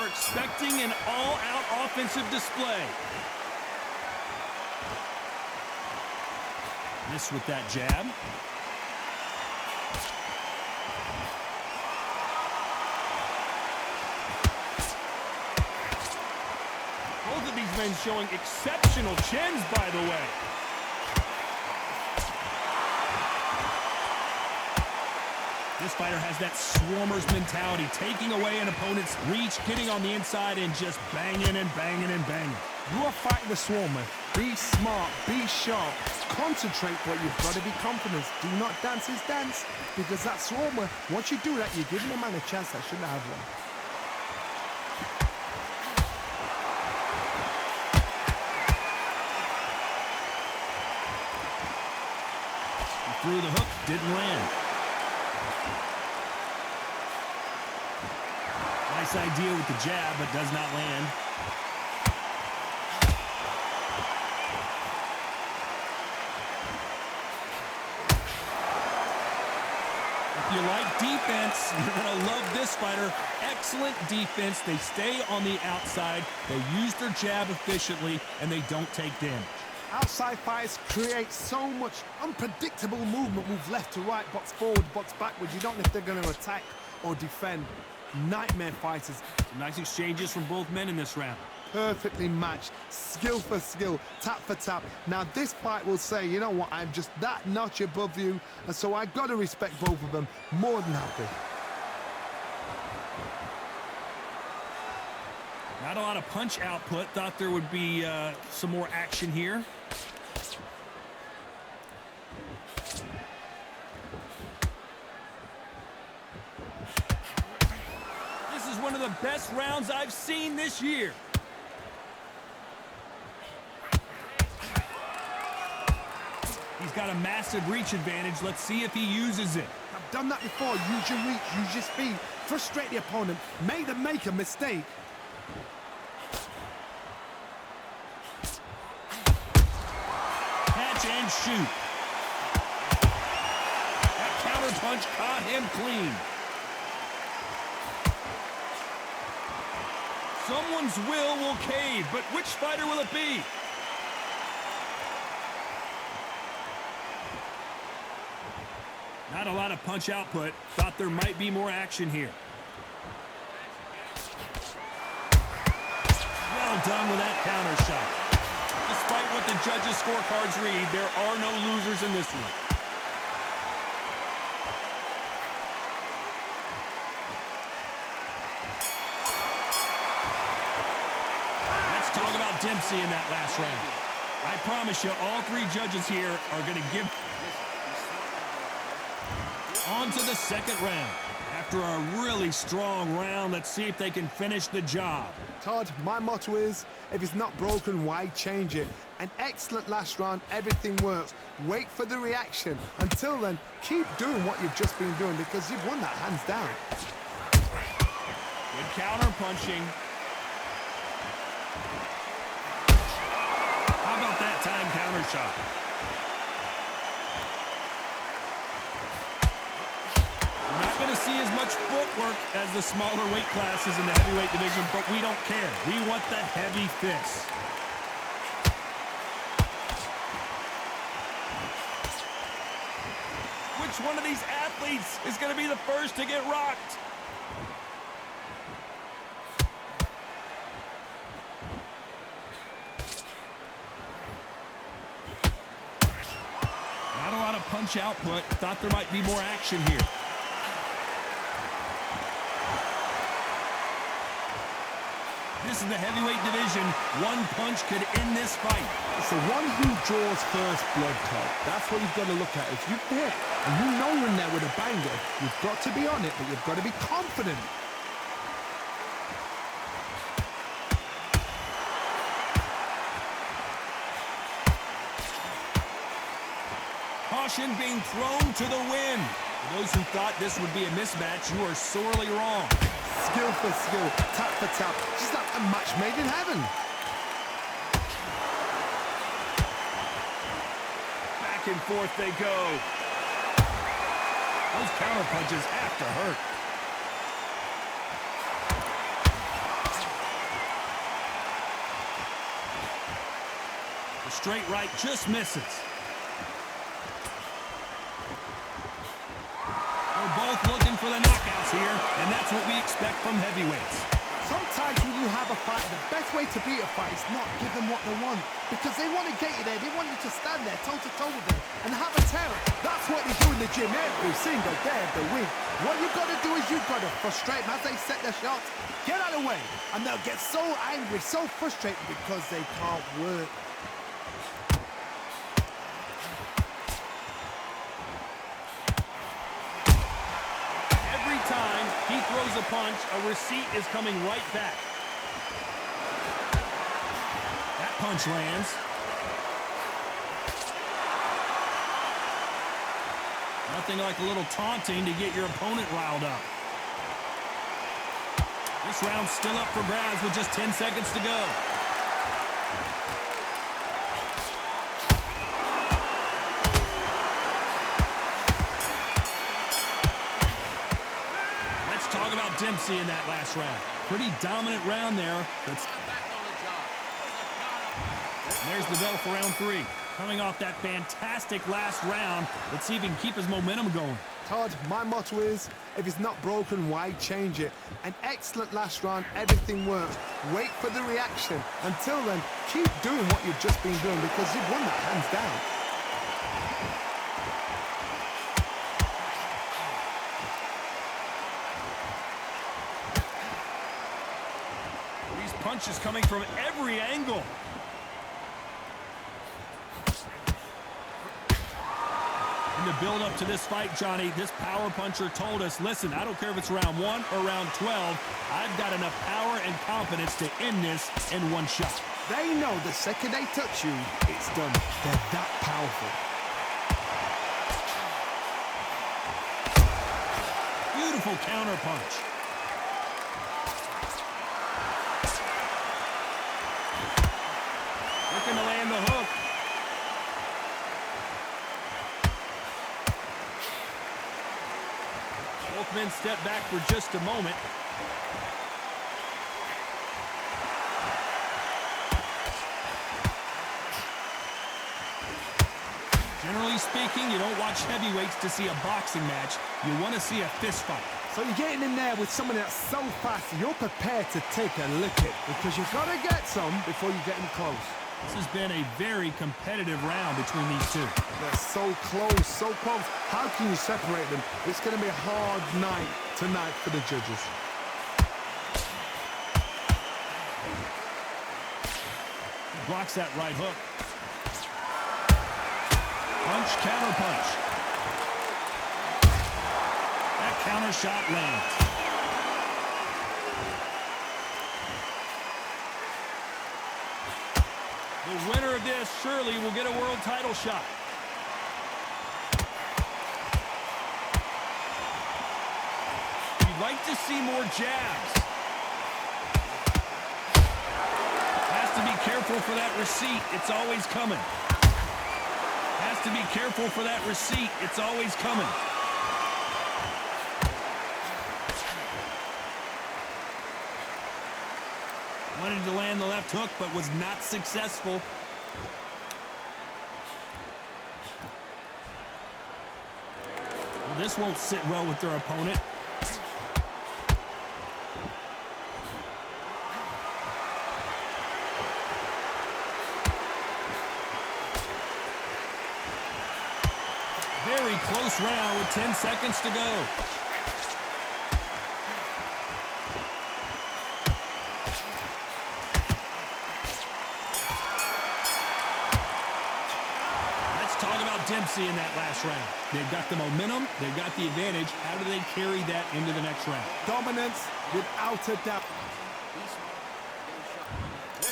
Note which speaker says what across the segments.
Speaker 1: are expecting an all-out offensive display. Miss with that jab. Both of these men showing exceptional chins, by the way. This fighter has that swarmer's mentality, taking away an opponent's reach, getting on the inside, and just banging and banging and banging.
Speaker 2: You are fighting the swarmer. Be smart, be sharp, concentrate, but you've got to be confident. Do not dance his dance, because that swarmer, once you do that, you're giving a man a chance that shouldn't have one.
Speaker 1: He threw the hook, didn't land. Nice idea with the jab, but does not land. If you like defense, you're going to love this fighter. Excellent defense. They stay on the outside. They use their jab efficiently, and they don't take damage.
Speaker 2: Outside fights create so much unpredictable movement. Move left to right, box forward, box backwards. You don't know if they're going to attack or defend. Nightmare fighters.
Speaker 1: Some nice exchanges from both men in this round.
Speaker 2: Perfectly matched, skill for skill, tap for tap. Now this fight will say, you know what, I'm just that notch above you, and so I've got to respect both of them. More than happy.
Speaker 1: Not a lot of punch output. Thought there would be some more action here. This is one of the best rounds I've seen this year. He's got a massive reach advantage. Let's see if he uses it.
Speaker 2: I've done that before. Use your reach, use your speed. Frustrate the opponent. Make them make a mistake.
Speaker 1: Catch and shoot. That counter punch caught him clean. Someone's will cave, but which fighter will it be? Not a lot of punch output. Thought there might be more action here. Well done with that counter shot. Despite what the judges' scorecards read, there are no losers in this one. Let's talk about Dempsey in that last round. I promise you, all three judges here are going to give... On to the second round. After a really strong round, let's see if they can finish the job.
Speaker 2: Todd, my motto is, if it's not broken, why change it? An excellent last round, everything works. Wait for the reaction. Until then, keep doing what you've just been doing because you've won that hands down.
Speaker 1: Good counter punching. How about that time counter shot? Going to see as much footwork as the smaller weight classes in the heavyweight division, but we don't care. We want the heavy fists. Which one of these athletes is going to be the first to get rocked? Not a lot of punch output. Thought there might be more action here. This is the heavyweight division. One punch could end this fight.
Speaker 2: It's the one who draws first blood, Todd. That's what you've got to look at. If you hit and you know you're in there with a banger, you've got to be on it, but you've got to be confident.
Speaker 1: Caution being thrown to the wind. For those who thought this would be a mismatch, you are sorely wrong.
Speaker 2: Skill for skill, tap for tap, just like a match made in heaven.
Speaker 1: Back and forth they go. Those counter punches have to hurt. straight right, just misses. They're both looking for the knockouts here, and that's what we expect from heavyweights.
Speaker 2: Sometimes when you have a fight, the best way to beat a fight is not give them what they want. Because they want to get you there. They want you to stand there toe-to-toe with them and have a terror. That's what they do in the gym every single day of the week. What you've got to do is you've got to frustrate them as they set their shots. Get out of the way. And they'll get so angry, so frustrated because they can't work.
Speaker 1: Time he throws a punch, a receipt is coming right back. That punch lands. Nothing like a little taunting to get your opponent riled up. This round's still up for grabs with just 10 seconds to go. Talk about Dempsey in that last round. Pretty dominant round there. There's the bell for round 3. Coming off that fantastic last round, let's see if he can keep his momentum going.
Speaker 2: Todd, my motto is, if it's not broken, why change it? An excellent last round, everything works. Wait for the reaction. Until then, keep doing what you've just been doing because you've won that hands down.
Speaker 1: Punches coming from every angle. In the build-up to this fight, Johnny, this power puncher told us, listen, I don't care if it's round 1 or round 12, I've got enough power and confidence to end this in one shot.
Speaker 2: They know the second they touch you, it's done. They're that powerful.
Speaker 1: Beautiful counter punch. Looking to land the hook. Both men step back for just a moment. Generally speaking, you don't watch heavyweights to see a boxing match. You want to see a fist fight.
Speaker 2: So you're getting in there with someone that's so fast, you're prepared to take a licking because you've got to get some before you get in close.
Speaker 1: This has been a very competitive round between these two.
Speaker 2: They're so close, so close. How can you separate them? It's going to be a hard night tonight for the judges.
Speaker 1: He blocks that right hook. Punch, counter punch. That counter shot lands. The winner of this surely will get a world title shot. You'd like to see more jabs. Has to be careful for that receipt. It's always coming. Has to be careful for that receipt. It's always coming. Wanted to land the left hook, but was not successful. Well, this won't sit well with their opponent. Very close round with 10 seconds to go. Dempsey in that last round. They've got the momentum, they've got the advantage. How do they carry that into the next round?
Speaker 2: Dominance without a doubt.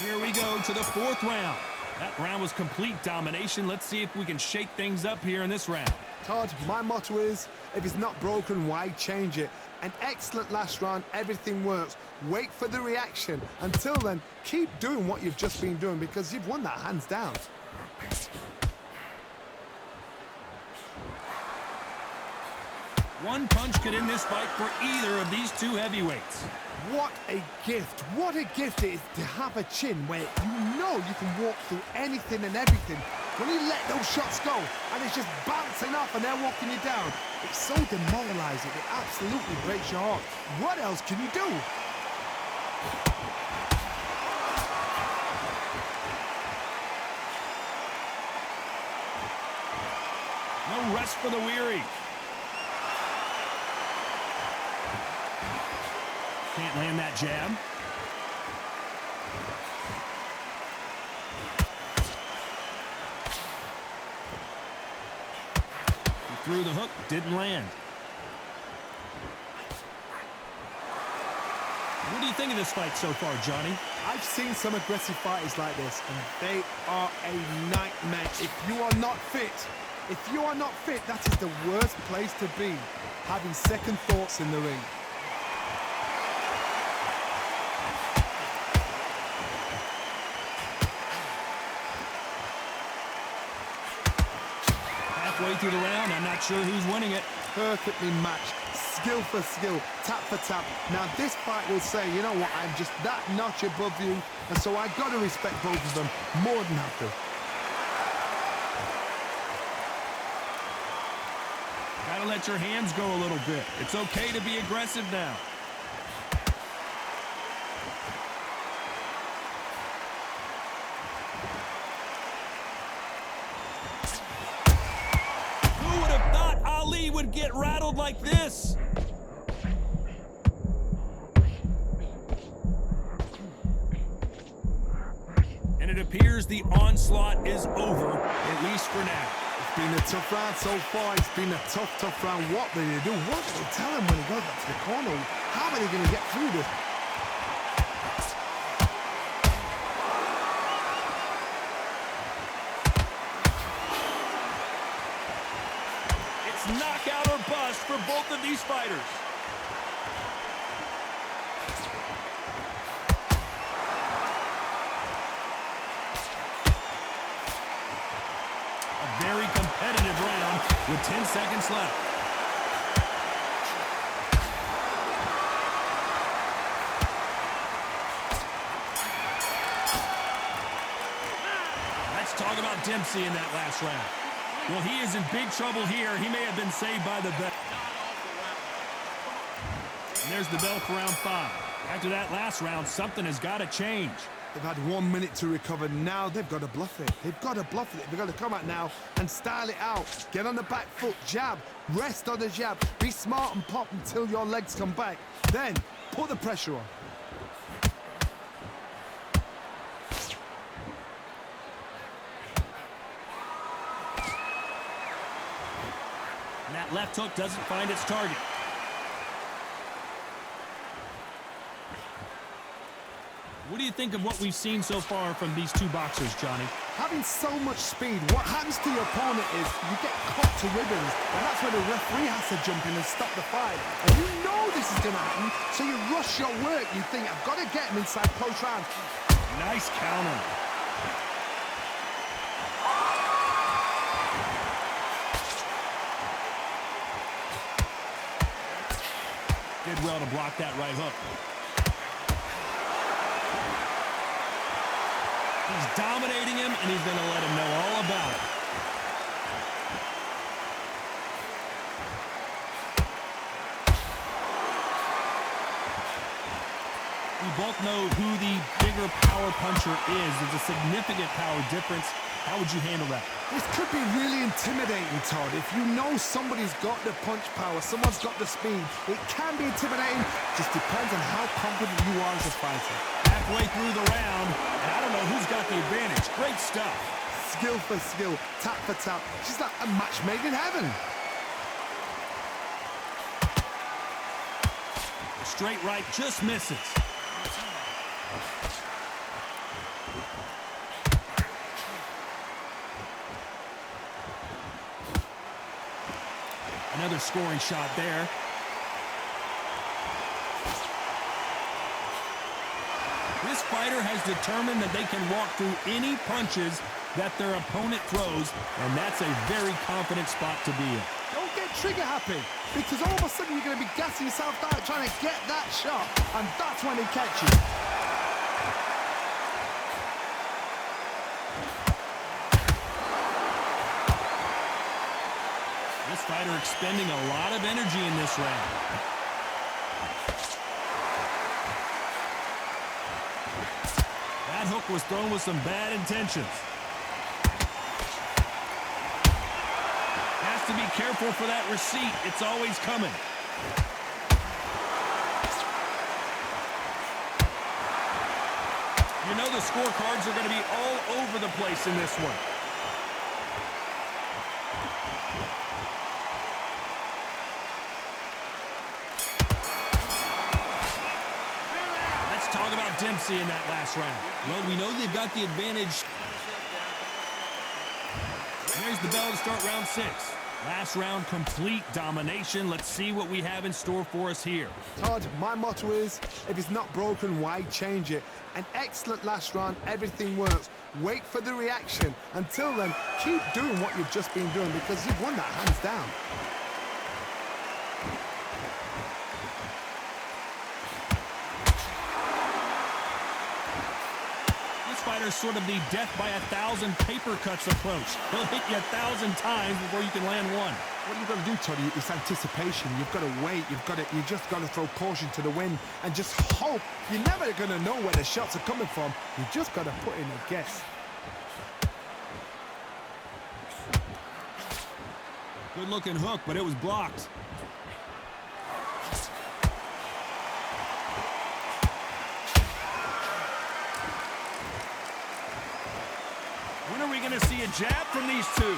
Speaker 1: Here we go to the 4th round. That round was complete domination. Let's see if we can shake things up here in this round.
Speaker 2: Todd, my motto is, if it's not broken, why change it? An excellent last round, everything works. Wait for the reaction. Until then, keep doing what you've just been doing because you've won that hands down.
Speaker 1: One punch could end this fight for either of these two heavyweights.
Speaker 2: What a gift. What a gift it is to have a chin where you know you can walk through anything and everything. When you let those shots go and it's just bouncing off and they're walking you down, it's so demoralizing. It absolutely breaks your heart. What else can you do?
Speaker 1: No rest for the weary. Can't land that jab. He threw the hook, didn't land. What do you think of this fight so far, Johnny?
Speaker 2: I've seen some aggressive fighters like this, and they are a nightmare. If you are not fit, that is the worst place to be, having second thoughts in the ring.
Speaker 1: Halfway through the round, I'm not sure who's winning it.
Speaker 2: Perfectly matched, skill for skill, tap for tap. Now this fight will say, you know what, I'm just that notch above you, and so I got to respect both of them more than have to.
Speaker 1: Gotta let your hands go a little bit. It's okay to be aggressive now. Who would have thought Ali would get rattled like this? And it appears the onslaught is over, at least for now.
Speaker 2: It's been a tough round so far. It's been a tough round. What do they do? What do they tell him when he goes back to the corner? How are they going to get through this?
Speaker 1: It's knockout or bust for both of these fighters. A very competitive round with 10 seconds left. Let's talk about Dempsey in that last round. Well, he is in big trouble here. He may have been saved by the bell. And there's the bell for round 5. After that last round, something has got to change.
Speaker 2: They've had 1 minute to recover. Now they've got to bluff it. They've got to bluff it. They've got to come out now and style it out. Get on the back foot, jab, rest on the jab. Be smart and pop until your legs come back. Then put the pressure on.
Speaker 1: And that left hook doesn't find its target. What do you think of what we've seen so far from these two boxers, Johnny?
Speaker 2: Having so much speed, what happens to your opponent is you get cut to ribbons, and that's where the referee has to jump in and stop the fight. And you know this is going to happen, so you rush your work. You think, I've got to get him inside close rounds.
Speaker 1: Nice counter. Did well to block that right hook. He's dominating him, and he's going to let him know all about it. We both know who the bigger power puncher is. There's a significant power difference. How would you handle that?
Speaker 2: This could be really intimidating, Todd. If you know somebody's got the punch power, someone's got the speed, it can be intimidating. Just depends on how confident you are as a fighter.
Speaker 1: Halfway through the round, and I don't know who's got the advantage. Great stuff.
Speaker 2: Skill for skill, tap for tap. She's like a match made in heaven.
Speaker 1: A straight right just misses. Another scoring shot there. This fighter has determined that they can walk through any punches that their opponent throws, and that's a very confident spot to be in.
Speaker 2: Don't get trigger happy because all of a sudden you're going to be gassing yourself out trying to get that shot, and that's when he catches you.
Speaker 1: This fighter expending a lot of energy in this round. That hook was thrown with some bad intentions. Has to be careful for that receipt. It's always coming. You know the scorecards are going to be all over the place in this one. Let's talk about Dempsey in that last round. Well, we know they've got the advantage. There's the bell to start round 6. Last round, complete domination. Let's see what we have in store for us here.
Speaker 2: Todd, my motto is, if it's not broken, why change it? An excellent last round, everything works. Wait for the reaction. Until then, keep doing what you've just been doing because you've won that hands down.
Speaker 1: Fighter's sort of the death by 1,000 paper cuts approach. He'll hit you 1,000 times before you can land one.
Speaker 2: What you've got to do, Toddy, is anticipation. You've got to wait. You just got to throw caution to the wind and just hope. You're never going to know where the shots are coming from. You just got to put in a guess.
Speaker 1: Good looking hook, but it was blocked. When are we going to see a jab from these two?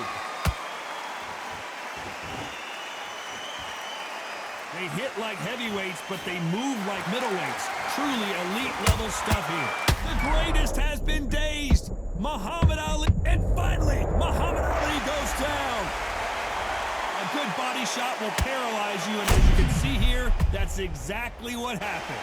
Speaker 1: They hit like heavyweights, but they move like middleweights. Truly elite level stuff here. The greatest has been dazed. Muhammad Ali, and finally, Muhammad Ali goes down. A good body shot will paralyze you, and as you can see here, that's exactly what happened.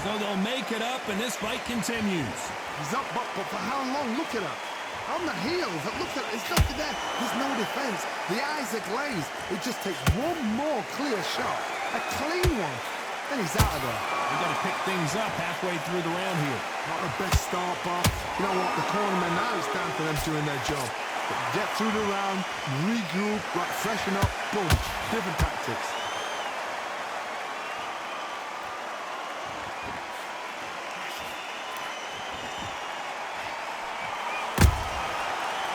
Speaker 1: So they'll make it up, and this fight continues.
Speaker 2: He's up, but for how long? Look at her. On the heels. Look at it. It's nothing there. There's no defense. The eyes are glazed. It just takes one more clear shot. A clean one. Then he's out of there.
Speaker 1: We got to pick things up halfway through the round here.
Speaker 2: Not the best start, Bob. You know what? The cornermen now, it's down to them doing their job. But get through the round, regroup, freshen up, boom. Different tactics.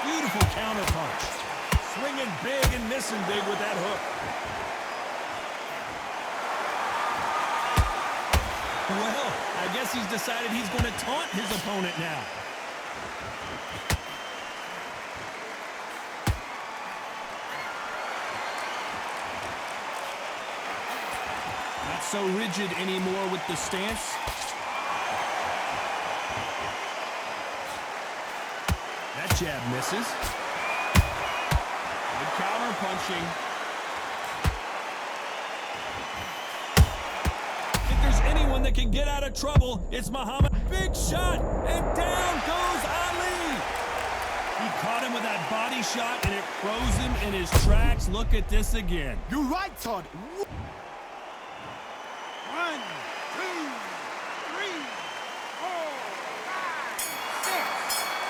Speaker 1: Beautiful counter punch. Swinging big and missing big with that hook. Well, I guess he's decided he's going to taunt his opponent now. Not so rigid anymore with the stance. That jab misses. Good counter punching. If there's anyone that can get out of trouble, it's Muhammad. Big shot, and down goes Ali. He caught him with that body shot, and it froze him in his tracks. Look at this again.
Speaker 2: You're right, Todd.
Speaker 3: 1, 2, 3, 4, 5, 6,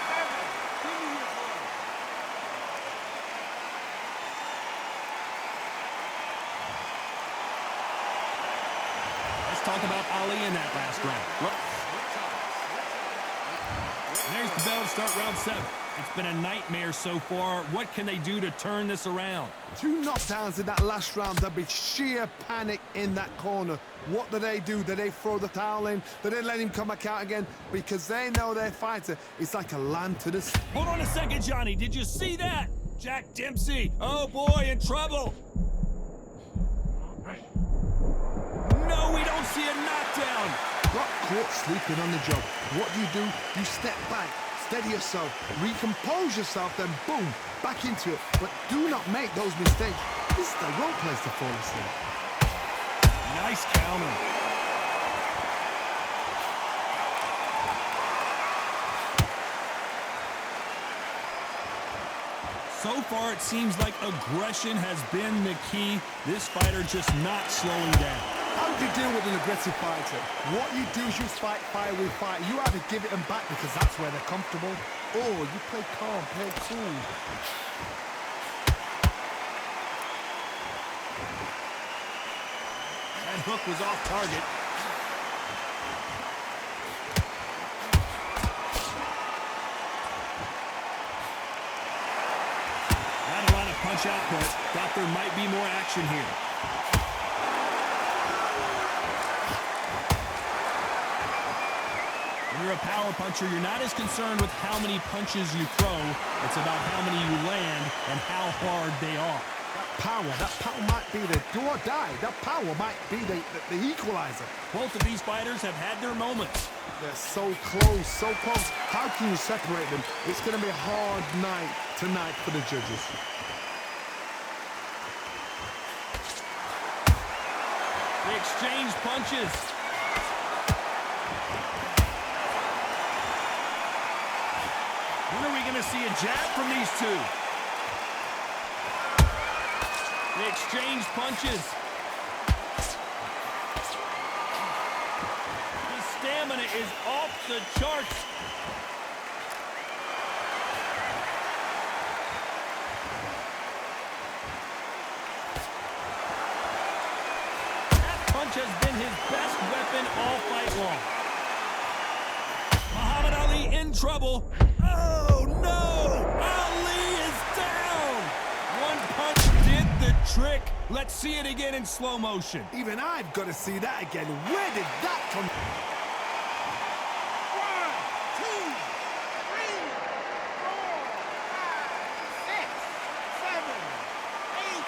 Speaker 3: 7. Give me your ball.
Speaker 1: Let's talk about Ali in that last round. There's the bell to start round 7. It's been a nightmare so far. What can they do to turn this around?
Speaker 2: 2 knockdowns in that last round. There'll be sheer panic in that corner. What do? Do they throw the towel in? Do they let him come back out again? Because they know their fighter is like a lamb to the...
Speaker 1: Hold on a second, Johnny. Did you see that? Jack Dempsey. Oh, boy, in trouble. No, we don't see a knockdown.
Speaker 2: Got caught sleeping on the job. What do? You step back, steady yourself, recompose yourself, then boom, back into it. But do not make those mistakes. This is the wrong place to fall asleep.
Speaker 1: Nice counter. So far, it seems like aggression has been the key. This fighter just not slowing down.
Speaker 2: How do you deal with an aggressive fighter? What you do is you fight fire with fire. You either give it them back because that's where they're comfortable, or you play calm, play cool.
Speaker 1: That hook was off target. Not a lot of punch output. Thought there might be more action here. When you're a power puncher, you're not as concerned with how many punches you throw. It's about how many you land and how hard they are.
Speaker 2: That power might be the do or die. That power might be the equalizer.
Speaker 1: Both of these fighters have had their moments.
Speaker 2: They're so close, so close. How can you separate them? It's going to be a hard night tonight for the judges.
Speaker 1: They exchange punches. When are we going to see a jab from these two? They exchange punches. His stamina is off the charts. That punch has been his best weapon all fight long. Muhammad Ali in trouble. Oh, no! Ali is down! One punch did the trick. Let's see it again in slow motion.
Speaker 2: Even I've got to see that again. Where did that come from?
Speaker 3: 1, 2, 3, 4, 5, 6, 7, 8,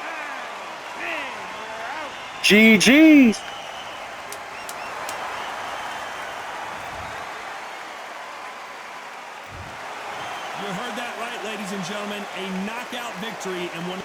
Speaker 3: 9, 10. You're out.
Speaker 4: GG's.
Speaker 1: You heard that right, ladies and gentlemen. A knockout victory and one...